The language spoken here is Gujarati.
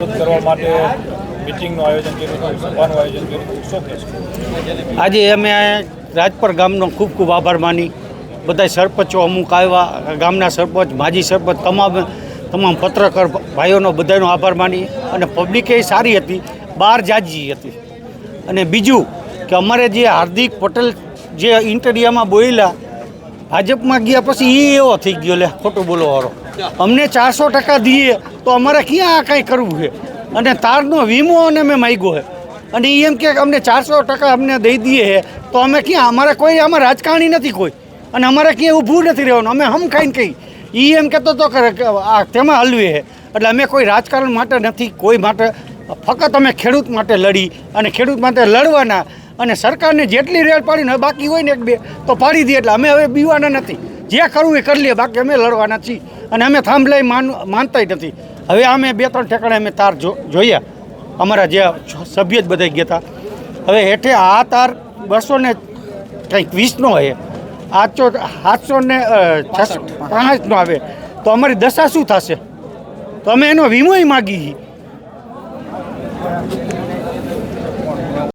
કરવા માટે મીટિંગનું આયોજન કર્યું, સભાનું આયોજન કર્યું, શું કહેશો? આજે અમે રાજપર ગામનો ખૂબ ખૂબ આભાર માની બધા સરપંચો અમુક આવ્યા, ગામના સરપંચ, માજી સરપંચ, તમામ પત્રકાર ભાઈઓનો બધાનો આભાર માની અને પબ્લિક એ સારી હતી, બહાર જાજી હતી. અને બીજું કે અમારે જે હાર્દિક પટેલ જે ઇન્ટરિયામાં બોલ્યા, ભાજપમાં ગયા પછી એ એવો થઈ ગયો લે ખોટું બોલવાવાળો. અમને 400% દઈએ તો અમારે ક્યાં કાંઈ કરવું છે? અને તારનો વીમો અને મેં માગ્યો છે અને એ એમ કે અમને 400% અમને દઈ દઈએ છે તો અમે ક્યાં? અમારે કોઈ આમાં રાજકારણી નથી કોઈ, અને અમારે ક્યાંય ઊભું નથી રહેવાનું. અમે હમ ખાઈને કહી એ એમ કહેતો હતો કે આ તેમાં હલવી છે. એટલે અમે કોઈ રાજકારણ માટે નથી, કોઈ માટે, ફક્ત અમે ખેડૂત માટે લડી અને ખેડૂત માટે લડવાના. અને સરકારને જેટલી રેલ પાડીને બાકી હોય ને એક બે તો પાડી દઈએ. એટલે અમે હવે બીવાના નથી, જે કરવું એ કરી લઈએ, બાકી અમે લડવાના છીએ. અને અમે થાંભલાઈ માનતાય નથી. હવે અમે 2-3 ઠેકાણે અમે તાર જોયા, અમારા જે સભ્ય જ બધા ગયા હતા. હવે હેઠે આ તાર 200 ને કંઈક 20નો છે, આ 765નો આવે તો અમારી દશા શું થશે? તો અમે એનો વીમોય માગી.